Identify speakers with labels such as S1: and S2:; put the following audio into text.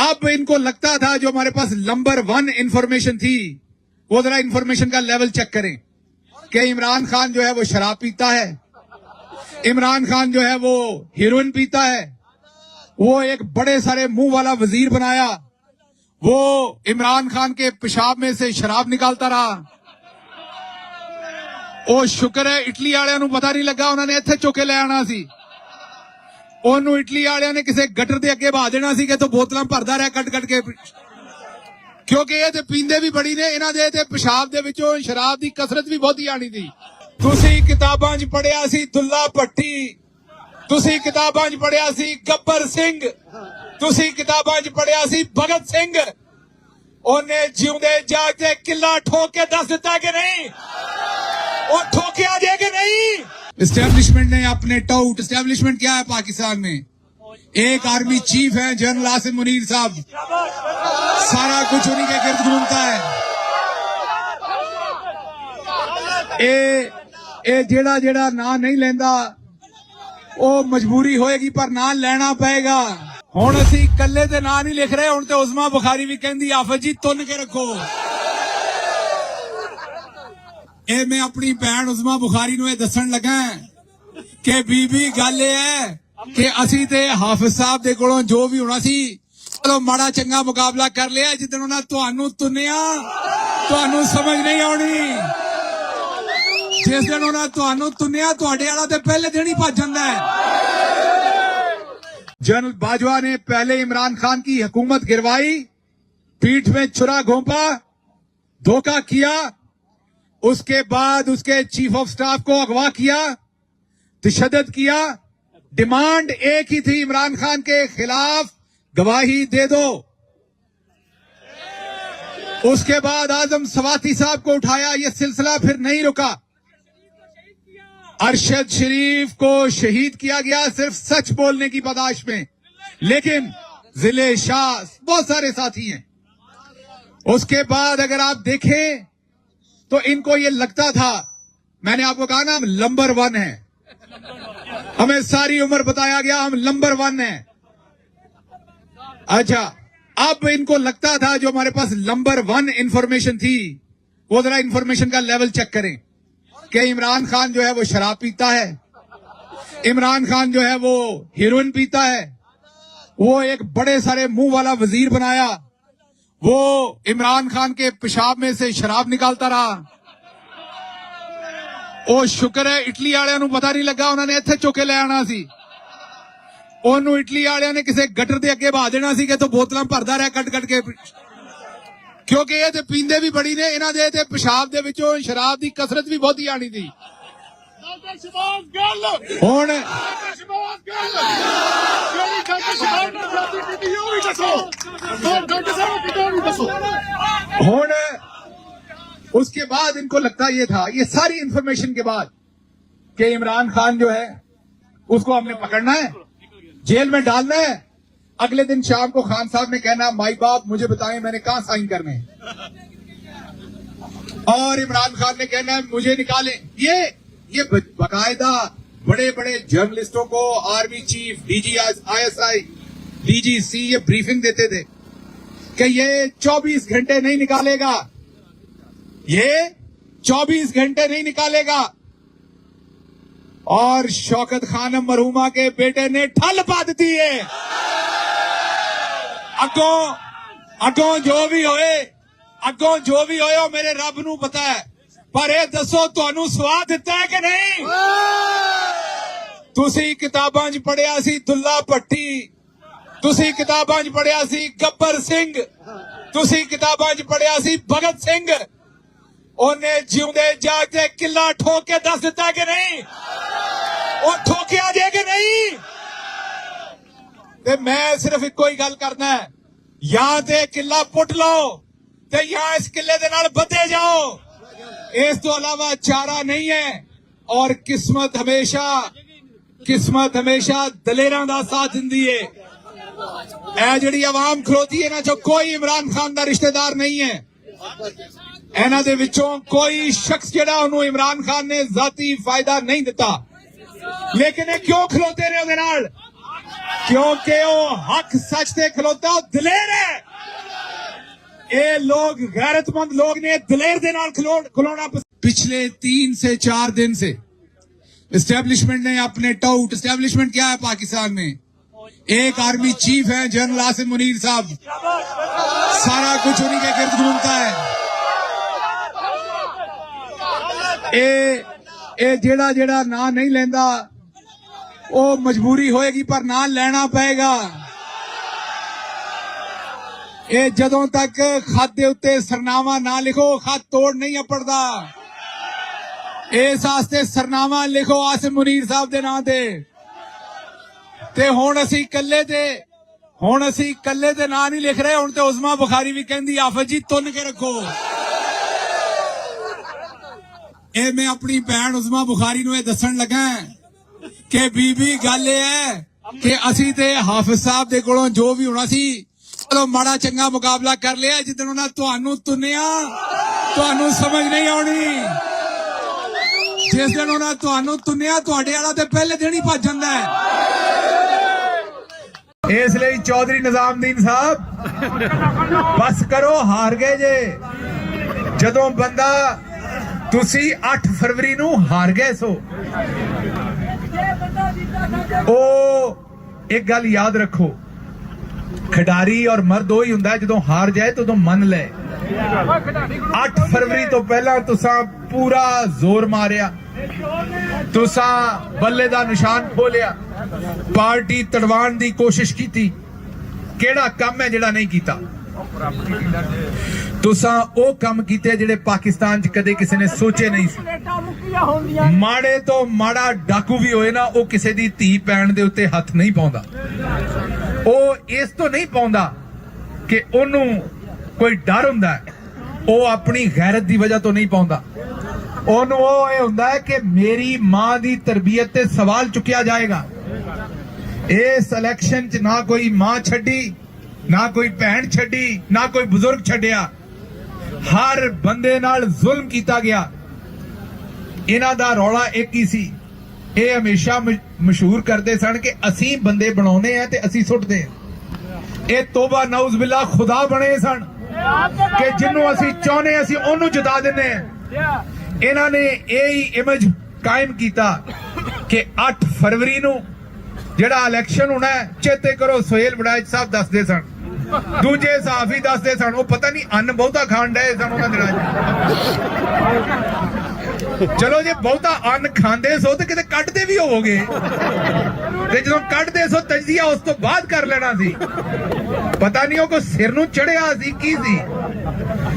S1: अब इनको लगता था जो हमारे पास नंबर 1 इंफॉर्मेशन थी, वो जरा इंफॉर्मेशन का लेवल चेक करें कि इमरान खान जो है वो शराब पीता है, इमरान खान जो है वो हीरोइन पीता है, वो एक बड़े सारे मुंह वाला वजीर बनाया, वो इमरान खान के पेशाब में से शराब निकालता रहा। ਉਹ ਸ਼ੁਕਰ ਹੈ ਇਟਲੀ ਵਾਲਿਆਂ ਨੂੰ ਪਤਾ ਨਹੀਂ ਲੱਗਾ, ਉਹਨਾਂ ਨੇ ਇੱਥੇ ਚੁੱਕ ਕੇ ਲੈ ਆਣਾ ਸੀ, ਉਹਨੂੰ ਇਟਲੀ ਵਾਲਿਆਂ ਨੇ ਕਿਸੇ ਗਟਰ ਦੇ ਅੱਗੇ ਭਾ ਦੇਣਾ ਸੀ ਕਿ ਤੂੰ ਬੋਤਲਾਂ ਭਰਦਾ ਰਹਿ ਕੱਟ ਕੇ, ਕਿਉਂਕਿ ਇਹ ਤੇ ਪੀਂਦੇ ਵੀ ਬੜੀ ਨੇ, ਇਹਨਾਂ ਦੇ ਤੇ ਪਿਸ਼ਾਬ ਦੇ ਵਿੱਚੋਂ ਸ਼ਰਾਬ ਦੀ ਕਸਰਤ ਵੀ ਬਹੁਤੀ ਆਣੀ ਸੀ। ਤੁਸੀਂ ਕਿਤਾਬਾਂ 'ਚ ਪੜਿਆ ਸੀ ਦੁੱਲਾ ਭੱਟੀ, ਤੁਸੀਂ ਕਿਤਾਬਾਂ 'ਚ ਪੜਿਆ ਸੀ ਗੱਬਰ ਸਿੰਘ, ਤੁਸੀਂ ਕਿਤਾਬਾਂ 'ਚ ਪੜਿਆ ਸੀ ਭਗਤ ਸਿੰਘ, ਉਹਨੇ ਜਿਉਂਦੇ ਜਾਗਦੇ ਕਿੱਲਾ ਠੋਕ ਕੇ ਦੱਸ ਦਿੱਤਾ ਕਿ ਨਹੀਂ, ਉਹ ਠੋਕਿਆ ਜੇ ਕਿ नहीं। इस्टेब्लिशमेंट ने अपने टाउट, इस्टेब्लिशमेंट क्या है पाकिस्तान में, एक आर्मी चीफ है जनरल आसिम मुनीर साहब, सारा कुछ उन्हीं के गिर्द घूमता है। ए जेड़ा जेड़ा ना नहीं लेंदा वो मजबूरी होएगी पर ना लेना पएगा। हुण असीं कल्ले ते ना नहीं लिख रहे, हुण ते उस्मा बुखारी भी कहंदी आफत जी तुन के रखो। ਇਹ ਮੈਂ ਆਪਣੀ ਭੈਣ ਉਸਮਾ ਬੁਖਾਰੀ ਨੂੰ ਇਹ ਦੱਸਣ ਲੱਗਾ ਕਿ ਬੀਬੀ ਗੱਲ ਇਹ ਹੈ ਕਿ ਅਸੀਂ ਤੇ ਹਾਫਿਜ਼ ਸਾਹਿਬ ਦੇ ਕੋਲੋਂ ਜੋ ਵੀ ਹੋਣਾ ਸੀ ਚਲੋ ਮਾੜਾ ਚੰਗਾ ਮੁਕਾਬਲਾ ਕਰ ਲਿਆ, ਜਿੱਦਣ ਉਹਨਾਂ ਤੁਹਾਨੂੰ ਤੁੰਨਿਆ ਤੁਹਾਨੂੰ ਸਮਝ ਨਹੀਂ ਆਉਣੀ, ਜਿਸ ਦਿਨ ਉਹਨਾਂ ਤੁਹਾਨੂੰ ਤੁੰਨਿਆ ਤੁਹਾਡੇ ਵਾਲਾ ਤੇ ਪਹਿਲੇ ਦਿਨ ਹੀ ਭੱਜ ਜਾਂਦਾ है। जनरल बाजवा ने पहले इमरान खान की हुकूमत गिरवाई, पीठ में छुरा घोंपा, धोखा किया, उसके बाद उसके चीफ ऑफ स्टाफ को अगवा किया, तशद्दुद किया, डिमांड एक ही थी इमरान खान के खिलाफ गवाही दे दो। उसके बाद आजम सवाती साहब को उठाया, यह सिलसिला फिर नहीं रुका, अरशद शरीफ को शहीद किया गया सिर्फ सच बोलने की पादाश में, लेकिन जिले शाह बहुत सारे साथी हैं। उसके बाद अगर आप देखें तो इनको ये लगता था, मैंने आपको कहा ना हम नंबर 1 है, हमें सारी उम्र बताया गया हम नंबर 1 है। अच्छा, अब इनको लगता था जो हमारे पास नंबर 1 इंफॉर्मेशन थी, वो जरा इंफॉर्मेशन का लेवल चेक करें कि इमरान खान जो है वो शराब पीता है, इमरान खान जो है वो हीरोइन पीता है, वो एक बड़े सारे मुंह वाला वजीर बनाया, वो इमरान खान के पेशाब में से शराब निकालता रहा। ਉਹ ਸ਼ੁਕਰ ਹੈ ਇਟਲੀ ਵਾਲਿਆਂ ਨੂੰ ਪਤਾ ਨਹੀਂ ਲੱਗਾ, ਉਹਨਾਂ ਨੇ ਇੱਥੇ ਚੁੱਕ ਕੇ ਲੈ ਆਣਾ ਸੀ, ਉਹਨੂੰ ਇਟਲੀ ਵਾਲਿਆਂ ਨੇ ਕਿਸੇ ਗਟਰ ਦੇ ਅੱਗੇ ਭਾ ਦੇਣਾ ਸੀ ਕਿ ਤੂੰ ਬੋਤਲਾਂ ਭਰਦਾ ਰਹਿ ਕੱਟ ਕੇ, ਕਿਉਂਕਿ ਇਹ ਤੇ ਪੀਂਦੇ ਵੀ ਬੜੀ ਨੇ, ਇਹਨਾਂ ਦੇ ਤੇ ਪਿਸ਼ਾਬ ਦੇ ਵਿੱਚੋਂ ਸ਼ਰਾਬ ਦੀ ਕਸਰਤ ਵੀ ਬਹੁਤੀ ਆਣੀ ਸੀ। ਹੁਣ उसके बाद इनको लगता ये था, ये सारी इंफॉर्मेशन के बाद कि इमरान खान जो है उसको हमने पकड़ना है, जेल में डालना है, अगले दिन शाम को खान साहब ने कहना माई बाप मुझे बताएं मैंने कहां साइन करने, और इमरान खान ने कहना मुझे निकालें। ये बाकायदा बड़े बड़े जर्नलिस्टों को army chief, DG ISI, DGC ये ब्रीफिंग देते थे कि ये 24 घंटे नहीं निकालेगा, ये 24 घंटे नहीं निकालेगा, और शौकत खानम मरहुमा के बेटे ने ठल पा दी है। अगों जो भी होए वो मेरे रब नू पता है, पर ये दसो तुहानू स्वाद दिता है कि नहीं। तुसी किताबां 'च पढ़िया सी दुल्ला भट्टी, तुसी किताबां 'च पढ़िया सी गब्बर सिंह, तुसी किताबां 'च पढ़िया सी भगत सिंह, ਉਹਨੇ ਜਿਉਂਦੇ ਜਾਗਦੇ ਕਿੱਲਾ ਠੋਕ ਕੇ ਦੱਸ ਦਿੱਤਾ ਕਿ ਨਹੀਂ, ਉਹ ਠੋਕਿਆ ਜੇ ਕਿ ਨਹੀਂ। ਤੇ ਮੈਂ ਸਿਰਫ ਇੱਕੋ ਹੀ ਗੱਲ ਕਰਨਾ ਹੈ, ਜਾਂ ਤੇ ਕਿੱਲਾ ਪੁੱਟ ਲਓ ਤੇ ਜਾਂ ਇਸ ਕਿੱਲੇ ਦੇ ਨਾਲ ਬੱਧੇ ਜਾਓ, ਇਸ ਤੋਂ ਇਲਾਵਾ ਚਾਰਾ ਨਹੀਂ ਹੈ। ਔਰ ਕਿਸਮਤ ਹਮੇਸ਼ਾ ਦਲੇਰਾਂ ਦਾ ਸਾਥ ਦਿੰਦੀ ਹੈ। ਇਹ ਜਿਹੜੀ ਆਵਾਮ ਖਲੋਤੀ ਹੈ ਨਾ, ਜੋ ਕੋਈ ਇਮਰਾਨ ਖਾਨ ਦਾ ਰਿਸ਼ਤੇਦਾਰ ਨਹੀਂ ਹੈ, ਇਹਨਾਂ ਦੇ ਵਿੱਚੋਂ ਕੋਈ ਸ਼ਖਸ ਜਿਹੜਾ ਉਹਨੂੰ ਇਮਰਾਨ ਖਾਨ ਨੇ ਜ਼ਾਤੀ ਫਾਇਦਾ ਨਹੀਂ ਦਿੱਤਾ, ਲੇਕਿਨ ਇਹ ਕਿਉਂ ਖਲੋਤੇ ਨੇ ਉਹਦੇ ਨਾਲ, क्योंकि वो हक सच से खलोता दलेर है। ये लोग गैरतमंद लोग ने दलेर दे नाल खलोना। पिछले 3 से 4 दिन से एस्टेब्लिशमेंट ने अपने टाउट, एस्टेब्लिशमेंट क्या है पाकिस्तान में, एक आर्मी चीफ है जनरल आसिम मुनीर साहब, सारा कुछ उन्हीं के गिर्द घूमता है। ए जेड़ा जेड़ा ना नहीं लेंदा वो मजबूरी होएगी पर ना लेना पएगा। ये जदों तक खत दे उत्ते सरनामा ना लिखो खत तोड़ नहीं अपड़दा। इस वास्ते सरनामा लिखो आसिम मुनीर साहब दे नां ते हुण असी कल्ले दे नां नहीं लिख रहे। हुण ते उज़मा बुखारी भी कहंदी आफत जी तुन के रखो। ए मैं अपनी भैन उज़मा बुखारी नूं दस्सण लगा कि बीबी गल है कि असी ते हाफिज साहब दे कोलों जो भी होना सी चलो माड़ा चंगा मुकाबला कर लिया। जिदन उन्हां तुहानूं तुनिया तुहानूं समझ नहीं आउणी। जिस दिन उन्हां तुहानूं तुनिया तुहाडे वाला ते पहले दिन ही भज जांदा है। इसलिए चौधरी निजामुद्दीन साहब बस करो, हार गए जे। जदों बंदा तुसी 8 फरवरी नूं हार गए सो। ओ एक गल याद रखो, खिडारी और मर्द वही हुंदा है जदों हार जाए तो मन ले। 8 फरवरी तो पहला तुसा पूरा जोर मारिया, तुसा बल्ले दा निशान खोलिया, पार्टी तड़वाण दी कोशिश की। केड़ा काम है जेड़ा नहीं कीता? तुसा ओ काम कीते जेड़े पाकिस्तान च कदे किसी ने सोचे नहीं सी। माड़े तो माड़ा डाकू भी होए ना, ओ किसी दी धी पैण दे उत्ते हथ नहीं पाउंदा। ओ इस तो नहीं पाउंदा कि ओनू कोई डर हुंदा है, ओ अपनी गैरत दी वजह तो नहीं पाउंदा। ओनू ओ ये हुंदा है कि मेरी मां दी तरबियत ते सवाल चुकिया जाएगा। इस इलेक्शन च ना कोई मां छड्डी, ना कोई भैन छड्डी, ना कोई बुजुर्ग छड्डिया। हर बंदे नाल जुल्म कीता गया। इन्हां दा रौला एक ही सी, ये हमेशा मशहूर करते सन कि असी बंदे बनाने हैं ते असी सुटते हैं। ये तोबा नौज बिल्ला खुदा बने सन कि जिन्हों असी चाहने असी ओनू जिता देने हैं। इन्हां ने यही इमेज कायम किया कि 8 फरवरी नूं जेड़ा इलेक्शन होना है, चेते करो सोहेल वड़ैच साहब दसदे सन, दूजे सहाफी दसदे सन, वो पता नहीं अन्न बहुता खाण डे सन उन्हां दिनां च। चलो जे बहुता अन्न खांदे सो ते किते कड्डदे भी होवोगे, ते जदों कड्डदे सो तजजिया उस तो बाद कर लेना सी। पता नहीं वो कोई सिर नूं चढ़िया सी की सी।